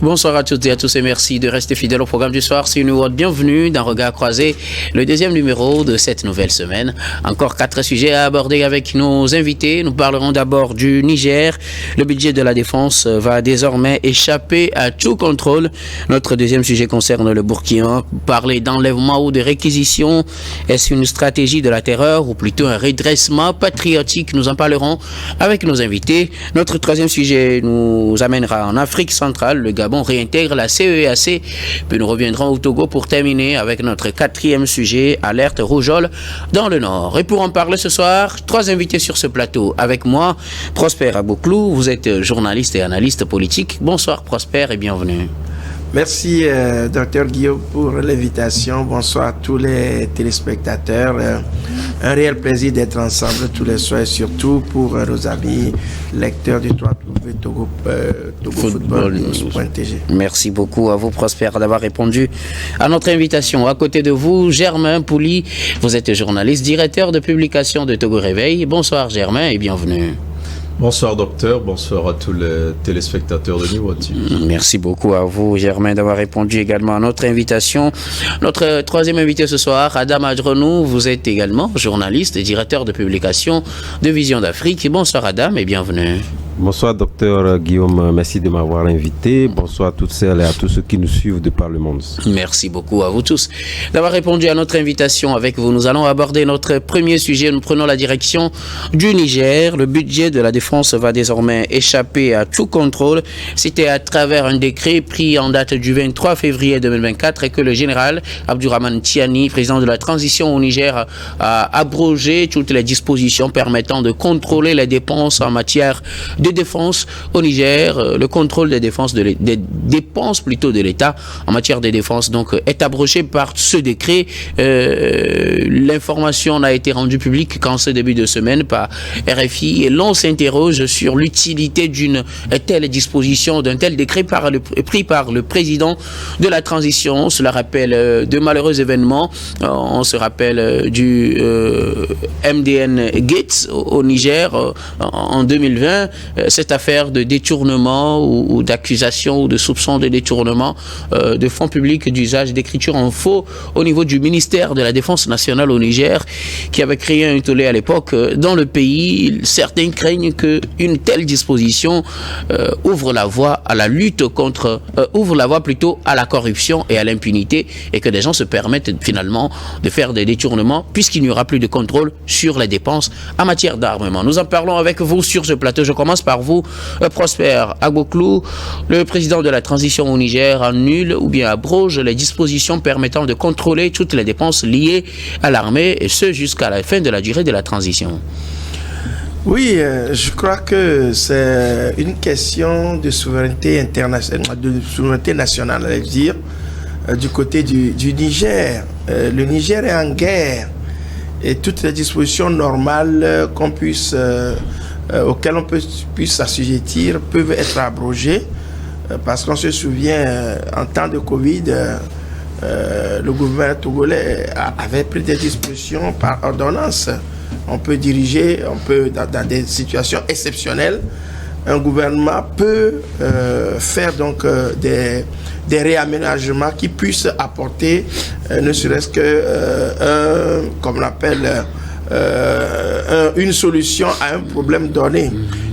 Bonsoir à toutes et à tous et merci de rester fidèles au programme du soir. C'est une autre bienvenue dans Regard Croisé, le deuxième numéro de cette nouvelle semaine. Encore 4 sujets à aborder avec nos invités. Nous parlerons d'abord du Niger. Le budget de la défense va désormais échapper à tout contrôle. Notre deuxième sujet concerne le Burkina. Parler d'enlèvement ou de réquisition. Est-ce une stratégie de la terreur ou plutôt un redressement patriotique? Nous en parlerons avec nos invités. Notre troisième sujet nous amènera en Afrique centrale. Le Gabon réintègre la CEEAC. Puis nous reviendrons au Togo pour terminer avec notre quatrième sujet, alerte rougeole dans le Nord. Et pour en parler ce soir, 3 invités sur ce plateau. Avec moi, Prosper Agboklou. Vous êtes journaliste et analyste politique. Bonsoir Prosper et bienvenue. Merci, Dr Guillaume, pour l'invitation. Bonsoir à tous les téléspectateurs. Un réel plaisir d'être ensemble tous les soirs, surtout pour nos amis lecteurs du 3W Togo Football.tg. Merci beaucoup à vous, Prosper, d'avoir répondu à notre invitation. À côté de vous, Germain Pouli. Vous êtes journaliste, directeur de publication de Togo Réveil. Bonsoir, Germain, et bienvenue. Bonsoir docteur, bonsoir à tous les téléspectateurs de Niveau TV. Merci beaucoup à vous Germain d'avoir répondu également à notre invitation. Notre troisième invité ce soir, Adam Adrenou, vous êtes également journaliste et directeur de publication de Vision d'Afrique. Bonsoir Adam et bienvenue. Bonsoir docteur Guillaume, merci de m'avoir invité. Bonsoir à toutes celles et à tous ceux qui nous suivent de par le monde. Merci beaucoup à vous tous d'avoir répondu à notre invitation. Avec vous, nous allons aborder notre premier sujet. Nous prenons la direction du Niger. Le budget de la défense va désormais échapper à tout contrôle. C'était à travers un décret pris en date du 23 février 2024 et que le général Abdourahmane Tiani, président de la transition au Niger, a abrogé toutes les dispositions permettant de contrôler les dépenses en matière de défense au Niger. Le contrôle des dépenses de l'État en matière de défense donc est abrogé par ce décret. L'information n'a été rendue publique qu'en ce début de semaine par RFI et l'on s'interroge sur l'utilité d'une telle disposition, d'un tel décret pris par le président de la transition. Cela rappelle de malheureux événements. On se rappelle du MDN Gates au Niger en 2020. Cette affaire de détournement ou d'accusation ou de soupçon de détournement de fonds publics d'usage d'écriture en faux au niveau du ministère de la Défense nationale au Niger, qui avait créé un tollé à l'époque dans le pays. Certains craignent qu'une telle disposition ouvre la voie à la lutte contre, ouvre la voie plutôt à la corruption et à l'impunité, et que des gens se permettent finalement de faire des détournements puisqu'il n'y aura plus de contrôle sur les dépenses en matière d'armement. Nous en parlons avec vous sur ce plateau. Je commence par vous, Prosper Agboklou. Le président de la transition au Niger annule ou bien abroge les dispositions permettant de contrôler toutes les dépenses liées à l'armée, et ce jusqu'à la fin de la durée de la transition. Oui, je crois que c'est une question de souveraineté internationale, de souveraineté nationale, à dire, du côté du Niger. Le Niger est en guerre et toutes les dispositions normales auxquelles on puisse s'assujettir peuvent être abrogées, parce qu'on se souvient, en temps de Covid, le gouvernement togolais avait pris des dispositions par ordonnance. On peut diriger, dans des situations exceptionnelles, un gouvernement peut faire donc des réaménagements qui puissent apporter ne serait-ce que comme on appelle une solution à un problème donné.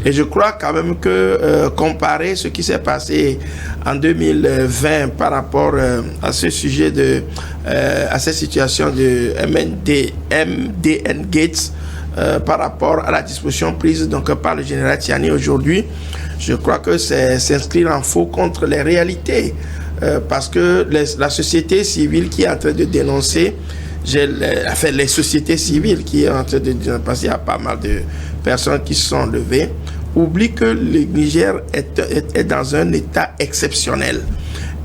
Et je crois quand même que comparer ce qui s'est passé en 2020 par rapport à ce sujet à cette situation de MDN Gates par rapport à la disposition prise donc par le général Tiani aujourd'hui, je crois que c'est s'inscrire en faux contre les réalités, parce que la société civile qui est en train de dénoncer, les sociétés civiles qui est en train de dénoncer, parce qu'il y a pas mal de personnes qui se sont levées, oublie que le Niger est dans un état exceptionnel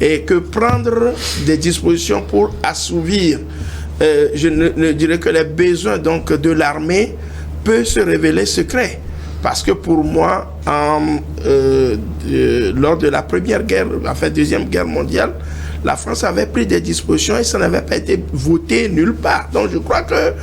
et que prendre des dispositions pour assouvir, je ne dirais que les besoins donc de l'armée, peut se révéler secret. Parce que pour moi, lors de la deuxième guerre mondiale, la France avait pris des dispositions et ça n'avait pas été voté nulle part. Donc je crois que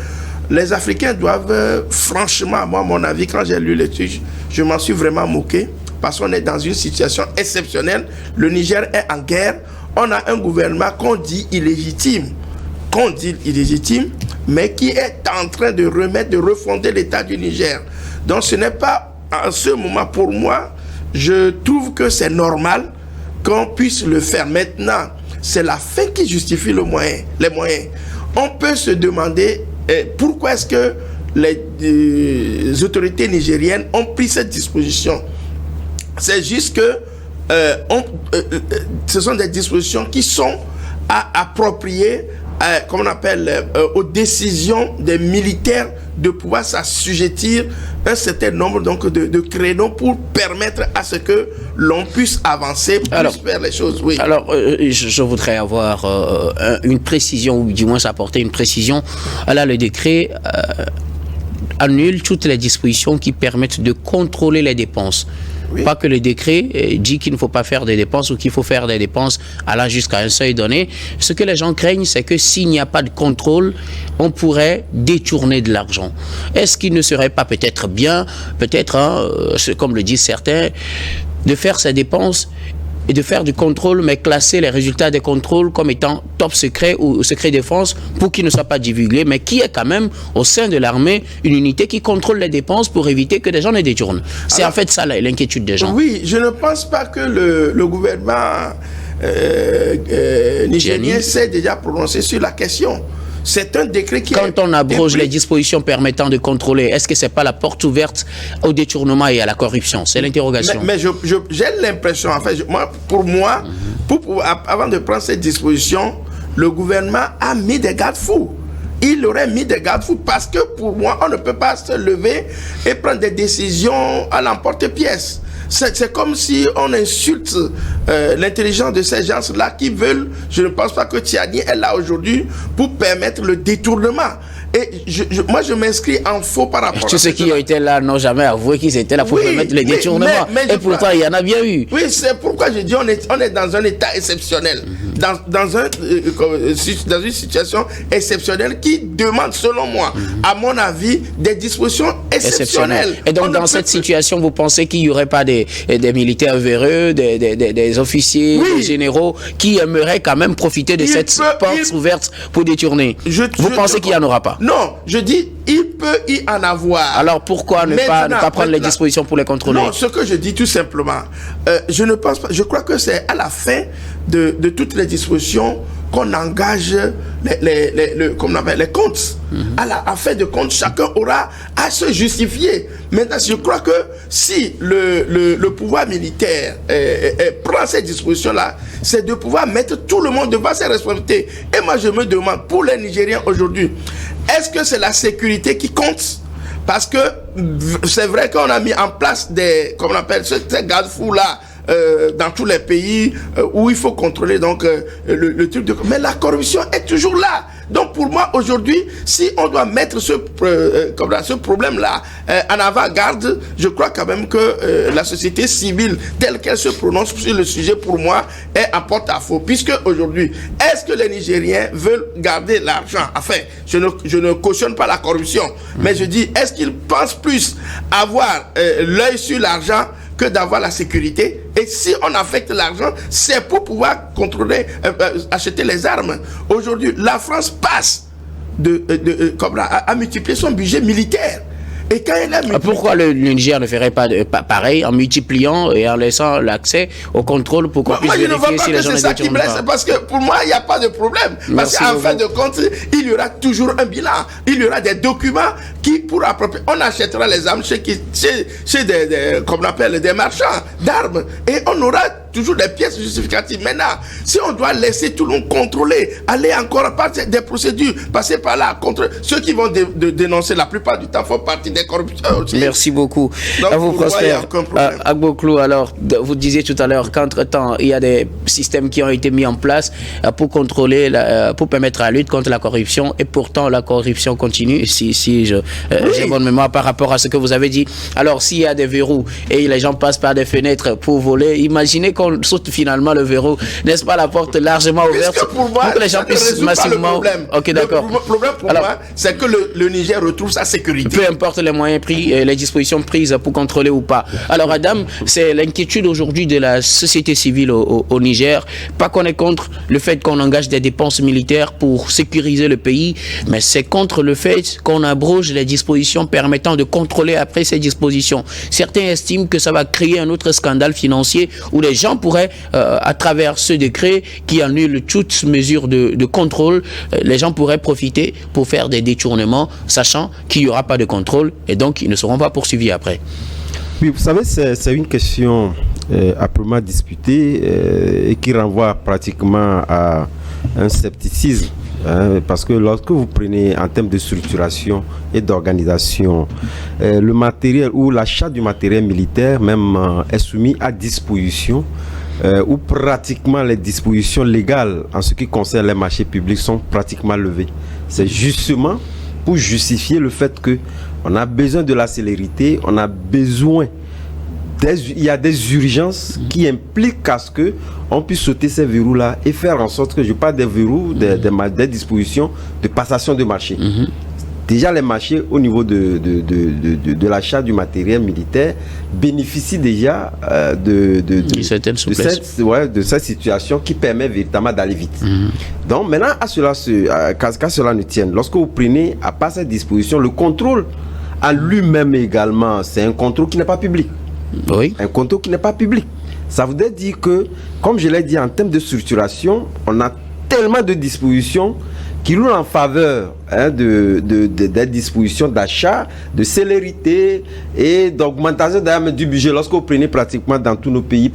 les Africains doivent, franchement, moi, à mon avis, quand j'ai lu l'étude, je m'en suis vraiment moqué. parce qu'on est dans une situation exceptionnelle. Le Niger est en guerre. On a un gouvernement qu'on dit illégitime, mais qui est en train de refonder l'État du Niger. Donc ce n'est pas en ce moment, pour moi, je trouve que c'est normal qu'on puisse le faire. Maintenant, c'est la fin qui justifie les moyens. On peut se demander pourquoi est-ce que les autorités nigériennes ont pris cette disposition. C'est juste que ce sont des dispositions qui sont appropriées comme on appelle, aux décisions des militaires de pouvoir s'assujettir un certain nombre donc, de créneaux pour permettre à ce que l'on puisse avancer, puisse faire les choses. Oui. Alors, je voudrais avoir une précision, ou du moins apporter une précision. Là, le décret annule toutes les dispositions qui permettent de contrôler les dépenses. Oui. Pas que le décret dit qu'il ne faut pas faire des dépenses ou qu'il faut faire des dépenses allant jusqu'à un seuil donné. Ce que les gens craignent, c'est que s'il n'y a pas de contrôle, on pourrait détourner de l'argent. Est-ce qu'il ne serait pas peut-être bien, comme le disent certains, de faire ces dépenses et de faire du contrôle, mais classer les résultats des contrôles comme étant top secret ou secret défense pour qu'ils ne soient pas divulgués, mais qui est quand même au sein de l'armée une unité qui contrôle les dépenses pour éviter que des gens ne détournent. C'est en fait ça l'inquiétude des gens. Oui, je ne pense pas que le gouvernement nigérien s'est déjà prononcé sur la question. C'est un décret qui... Quand on abroge les dispositions permettant de contrôler, est-ce que ce n'est pas la porte ouverte au détournement et à la corruption? C'est l'interrogation. Mais j'ai l'impression, en fait, pour moi, avant de prendre cette disposition, le gouvernement a mis des garde-fous. Il aurait mis des garde-fous parce que pour moi, on ne peut pas se lever et prendre des décisions à l'emporte-pièce. C'est comme si on insulte l'intelligence de ces gens-là qui veulent, je ne pense pas que Tiani est là aujourd'hui pour permettre le détournement. Et moi, je m'inscris en faux par rapport à ça. Tous ceux qui ont été là n'ont jamais avoué qu'ils étaient là pour permettre le détournement. Et pourtant, il y en a bien eu. Oui, c'est pourquoi je dis on est dans un état exceptionnel. Dans une situation exceptionnelle qui demande, selon moi, à mon avis, des dispositions exceptionnelles. Et donc, dans cette situation, vous pensez qu'il n'y aurait pas des militaires véreux, des officiers, des généraux qui aimeraient quand même profiter de cette porte ouverte pour détourner? Vous pensez qu'il n'y en aura pas? Non, je dis, il peut y en avoir. Alors pourquoi ne pas prendre les dispositions pour les contrôler? Non, ce que je dis tout simplement, je ne pense pas, je crois que c'est à la fin de toutes les dispositions qu'on engage les comptes. À la fin de compte, chacun aura à se justifier. Maintenant, je crois que si le pouvoir militaire prend ces dispositions-là, c'est de pouvoir mettre tout le monde devant ses responsabilités. Et moi, je me demande, pour les Nigériens aujourd'hui, est-ce que c'est la sécurité qui compte? Parce que c'est vrai qu'on a mis en place ces garde-fous-là dans tous les pays où il faut contrôler donc le truc de... Mais la corruption est toujours là. Donc pour moi aujourd'hui, si on doit mettre ce problème-là en avant-garde, je crois quand même que la société civile telle qu'elle se prononce sur le sujet, pour moi, est en porte-à-faux. Puisque aujourd'hui, est-ce que les Nigériens veulent garder l'argent? Enfin, je ne cautionne pas la corruption, mais je dis, est-ce qu'ils pensent plus avoir l'œil sur l'argent que d'avoir la sécurité? Et si on affecte l'argent, c'est pour pouvoir contrôler, acheter les armes. Aujourd'hui, la France passe à multiplier son budget militaire. Et quand elle a pourquoi le Niger ne ferait pas pareil en multipliant et en laissant l'accès au contrôle pour qu'on puisse vérifier si les gens ne détournent pas? Parce que pour moi, il n'y a pas de problème. Parce qu'en fin de compte, il y aura toujours un bilan. Il y aura des documents qui, pour approprier, on achètera les armes chez comme on appelle, des marchands d'armes. Et on aura toujours des pièces justificatives. Maintenant, si on doit laisser tout le monde contrôler, aller encore par des procédures, passer par là, contre ceux qui vont dénoncer, la plupart du temps font partie des corrupteurs aussi. Merci beaucoup. Donc, à vous, Prosper. Agboklo, alors, vous disiez tout à l'heure qu'entre-temps, il y a des systèmes qui ont été mis en place pour contrôler, pour permettre la lutte contre la corruption, et pourtant la corruption continue, si j'ai bonne mémoire par rapport à ce que vous avez dit. Alors, s'il y a des verrous et les gens passent par des fenêtres pour voler, imaginez qu'on qu'on saute finalement le verrou? N'est-ce pas la porte largement ouverte Puisque pour moi, que les gens puissent massivement... Ok, d'accord. Le problème pour moi, c'est que le Niger retrouve sa sécurité. Peu importe les moyens pris, les dispositions prises pour contrôler ou pas. Alors Adam, c'est l'inquiétude aujourd'hui de la société civile au Niger. Pas qu'on est contre le fait qu'on engage des dépenses militaires pour sécuriser le pays, mais c'est contre le fait qu'on abroge les dispositions permettant de contrôler après ces dispositions. Certains estiment que ça va créer un autre scandale financier où les gens pourraient, à travers ce décret qui annule toute mesure de contrôle, les gens pourraient profiter pour faire des détournements, sachant qu'il n'y aura pas de contrôle et donc ils ne seront pas poursuivis après. Oui, vous savez, c'est une question âprement disputée et qui renvoie pratiquement à un scepticisme. Parce que lorsque vous prenez en termes de structuration et d'organisation, le matériel ou l'achat du matériel militaire même est soumis à disposition où pratiquement les dispositions légales en ce qui concerne les marchés publics sont pratiquement levées. C'est justement pour justifier le fait que on a besoin de la célérité, on a besoin il y a des urgences qui impliquent à ce que on puisse sauter ces verrous-là et faire en sorte que je parle des verrous, des dispositions de passation de marché. Déjà, les marchés au niveau de l'achat du matériel militaire bénéficient déjà de cette situation qui permet véritablement d'aller vite. Donc maintenant, qu'à cela ne tienne, lorsque vous prenez à part cette disposition, le contrôle en lui-même également, c'est un contrôle qui n'est pas public. Oui. Un contrôle qui n'est pas public. Ça voudrait dire que, comme je l'ai dit, en termes de structuration, on a tellement de dispositions qui roulent en faveur des dispositions d'achat, de célérité et d'augmentation du budget. Lorsque vous prenez pratiquement dans tous nos pays,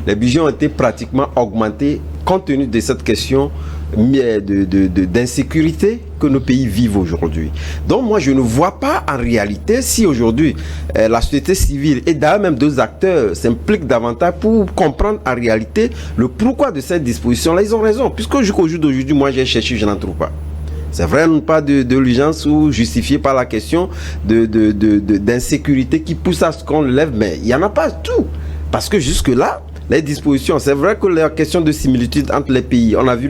les budgets ont été pratiquement augmentés compte tenu de cette question d'insécurité que nos pays vivent aujourd'hui. Donc moi je ne vois pas en réalité si aujourd'hui la société civile et d'ailleurs même d'autres acteurs s'impliquent davantage pour comprendre en réalité le pourquoi de cette disposition là. Ils ont raison, puisque jusqu'au jour d'aujourd'hui moi j'ai cherché, je n'en trouve pas. C'est vrai, non pas de l'urgence ou justifié par la question d'insécurité qui pousse à ce qu'on le lève, mais il n'y en a pas tout. Parce que jusque là, les dispositions, c'est vrai que la question de similitude entre les pays, on a vu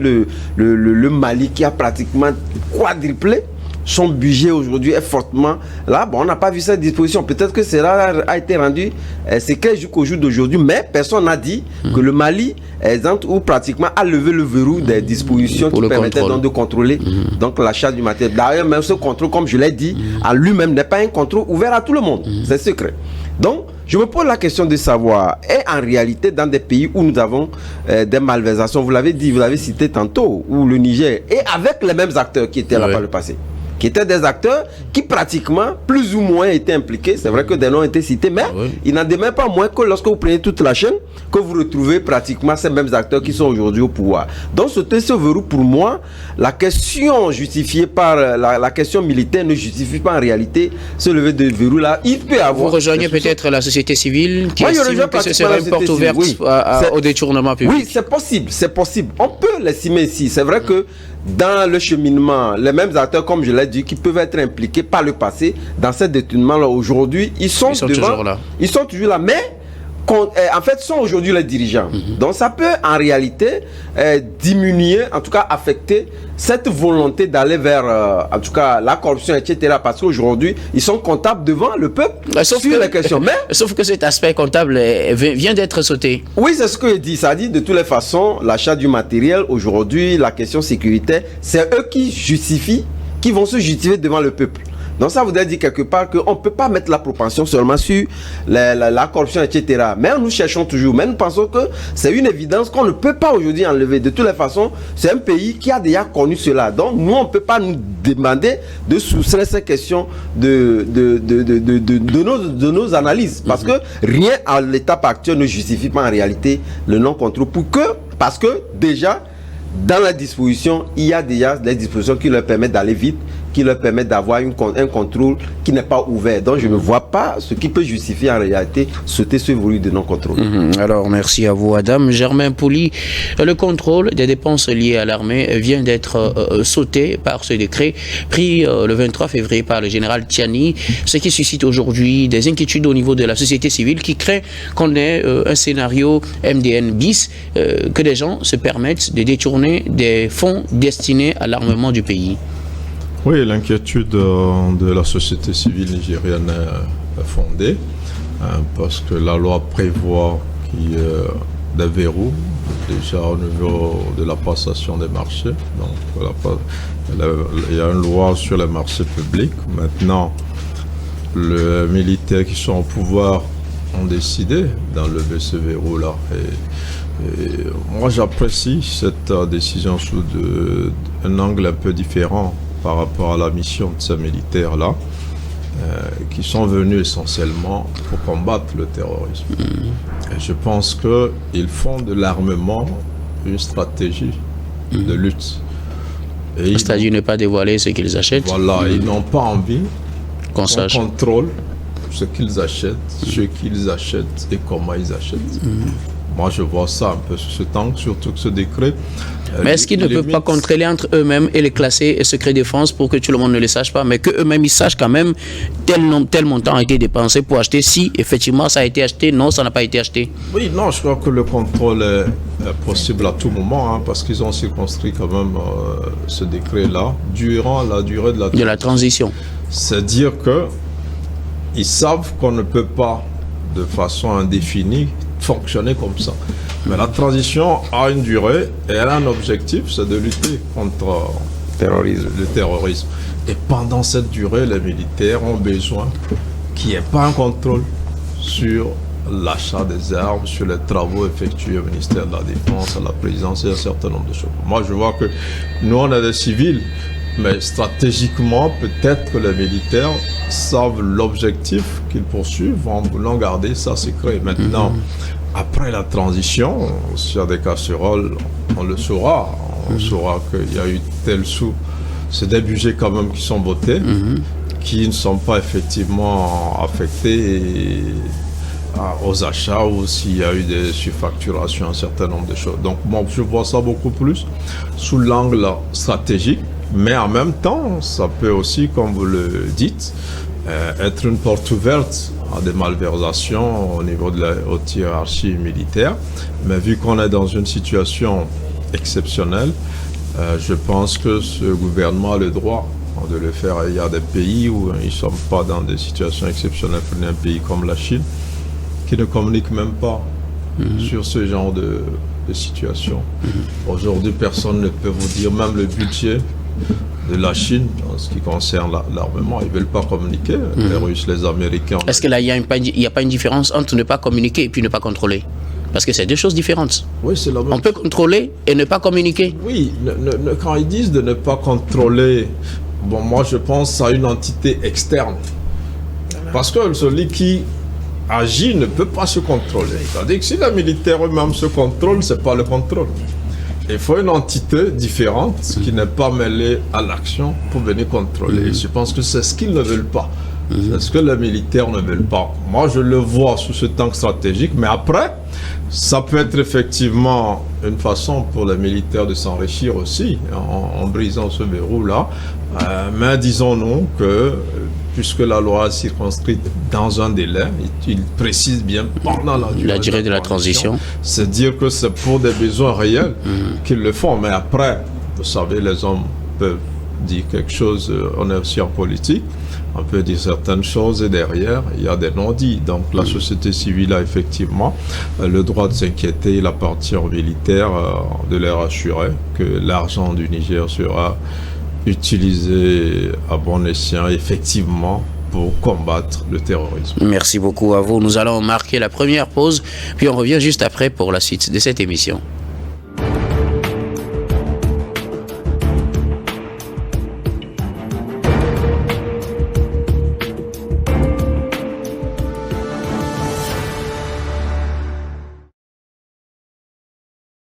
le Mali qui a pratiquement quadruplé son budget aujourd'hui est fortement là. Bon, on n'a pas vu cette disposition. Peut-être que cela a été rendu secret jusqu'au jour d'aujourd'hui, mais personne n'a dit que le Mali ou pratiquement a levé le verrou des dispositions qui permettaient donc de contrôler donc l'achat du matériel. D'ailleurs, même ce contrôle, comme je l'ai dit, à lui-même n'est pas un contrôle ouvert à tout le monde. C'est secret. Donc, je me pose la question de savoir, et en réalité, dans des pays où nous avons des malversations, vous l'avez dit, vous l'avez cité tantôt, où le Niger, et avec les mêmes acteurs qui étaient là par le passé, qui étaient des acteurs qui pratiquement, plus ou moins, étaient impliqués. C'est vrai que des noms ont été cités, mais il n'en demeure pas moins que lorsque vous prenez toute la chaîne, que vous retrouvez pratiquement ces mêmes acteurs qui sont aujourd'hui au pouvoir. Donc, ce verrou, pour moi, la question justifiée par la question militaire ne justifie pas en réalité ce lever de verrou-là. Il peut avoir... Vous rejoignez peut-être la société civile qui estime que ce serait une porte ouverte au détournement public. Oui, c'est possible, c'est possible. On peut l'estimer ici. C'est vrai que dans le cheminement, les mêmes acteurs, comme je l'ai dit, qui peuvent être impliqués par le passé dans ce détournement-là aujourd'hui, ils sont toujours là. Ils sont toujours là, mais en fait, sont aujourd'hui les dirigeants. Donc, ça peut en réalité diminuer, en tout cas affecter cette volonté d'aller vers, en tout cas, la corruption, etc. Parce qu'aujourd'hui, ils sont comptables devant le peuple sur les questions. Mais, sauf que cet aspect comptable vient d'être sauté. Oui, c'est ce que je dis. Ça dit de toutes les façons, l'achat du matériel, aujourd'hui, la question sécuritaire, c'est eux qui justifient, qui vont se justifier devant le peuple. Donc ça voudrait dire quelque part qu'on ne peut pas mettre la propension seulement sur la corruption, etc. Mais nous cherchons toujours, mais nous pensons que c'est une évidence qu'on ne peut pas aujourd'hui enlever. De toutes les façons, c'est un pays qui a déjà connu cela. Donc nous, on ne peut pas nous demander de soustraire ces questions de nos analyses. Parce que rien à l'étape actuelle ne justifie pas en réalité le non-contrôle. Parce que déjà, dans la disposition, il y a déjà des dispositions qui leur permettent d'aller vite, qui leur permettent d'avoir un contrôle qui n'est pas ouvert. Donc je ne vois pas ce qui peut justifier en réalité sauter ce verrou de non-contrôle. Alors merci à vous Adam. Germain Pouli, le contrôle des dépenses liées à l'armée vient d'être sauté par ce décret pris le 23 février par le général Tiani, ce qui suscite aujourd'hui des inquiétudes au niveau de la société civile qui craint qu'on ait un scénario MDN bis, que des gens se permettent de détourner des fonds destinés à l'armement du pays. Oui, l'inquiétude de la société civile nigérienne est fondée parce que la loi prévoit qu'il y ait des verrous déjà au niveau de la passation des marchés. Donc, il y a une loi sur les marchés publics. Maintenant, les militaires qui sont au pouvoir ont décidé d'enlever ce verrou-là. Et moi, j'apprécie cette décision sous un angle un peu différent par rapport à la mission de ces militaires-là, qui sont venus essentiellement pour combattre le terrorisme. Et je pense qu'ils font de l'armement une stratégie de lutte. C'est-à-dire ne pas dévoiler ce qu'ils achètent. Voilà, ils n'ont pas envie qu'on contrôle ce qu'ils achètent et comment ils achètent. Moi, je vois ça un peu sous ce angle, surtout que ce décret... Mais est-ce qu'ils ne peuvent pas contrôler entre eux-mêmes et les classer secret défense pour que tout le monde ne le sache pas, mais qu'eux-mêmes ils sachent quand même tel montant a été dépensé pour acheter, si effectivement ça a été acheté, non, ça n'a pas été acheté? Oui, non, je crois que le contrôle est possible à tout moment, parce qu'ils ont circonscrit quand même ce décret-là durant la durée de la transition. C'est dire qu'ils savent qu'on ne peut pas, de façon indéfinie, fonctionner comme ça. Mais la transition a une durée et elle a un objectif, c'est de lutter contre le terrorisme. Et pendant cette durée, les militaires ont besoin qu'il n'y ait pas un contrôle sur l'achat des armes, sur les travaux effectués au ministère de la Défense, à la présidence et un certain nombre de choses. Moi, je vois que nous, on est des civils, mais stratégiquement, peut-être que les militaires savent l'objectif qu'ils poursuivent en voulant garder ça secret. Maintenant, après la transition, s'il y a des casseroles, on le saura. On saura qu'il y a eu tel sou. C'est des budgets quand même qui sont votés, qui ne sont pas effectivement affectés aux achats ou s'il y a eu des surfacturations, un certain nombre de choses. Donc moi, je vois ça beaucoup plus sous l'angle stratégique. Mais en même temps, ça peut aussi, comme vous le dites, être une porte ouverte à des malversations au niveau de la haute hiérarchie militaire. Mais vu qu'on est dans une situation exceptionnelle, je pense que ce gouvernement a le droit de le faire. Il y a des pays où ils ne sont pas dans des situations exceptionnelles. Prenez un pays comme la Chine, qui ne communique même pas sur ce genre de situation. Aujourd'hui, personne ne peut vous dire, même le budget de la Chine en ce qui concerne l'armement, ils ne veulent pas communiquer, les Russes, les Américains. Est-ce qu'il n'y a pas une différence entre ne pas communiquer et puis ne pas contrôler? Parce que c'est deux choses différentes. Oui, c'est la même. On peut contrôler et ne pas communiquer. Oui, quand ils disent de ne pas contrôler, bon, moi je pense à une entité externe. Parce que celui qui agit ne peut pas se contrôler. C'est-à-dire que si les militaires eux-mêmes se contrôlent, ce n'est pas le contrôle. Il faut une entité différente qui n'est pas mêlée à l'action pour venir contrôler. Et je pense que c'est ce qu'ils ne veulent pas. C'est ce que les militaires ne veulent pas. Moi, je le vois sous ce temps stratégique, mais après, ça peut être effectivement une façon pour les militaires de s'enrichir aussi, en brisant ce verrou-là. Mais disons-nous que, puisque la loi est circonscrite dans un délai, il précise bien pendant la durée de la transition, c'est dire que c'est pour des besoins réels qu'ils le font. Mais après, vous savez, les hommes peuvent dire quelque chose, on est aussi en politique, on peut dire certaines choses et derrière, il y a des non-dits. Donc la société civile a effectivement le droit de s'inquiéter. Il appartient aux militaires de les rassurer que l'argent du Niger sera utilisé à bon escient, effectivement, pour combattre le terrorisme. Merci beaucoup à vous. Nous allons marquer la première pause, puis on revient juste après pour la suite de cette émission.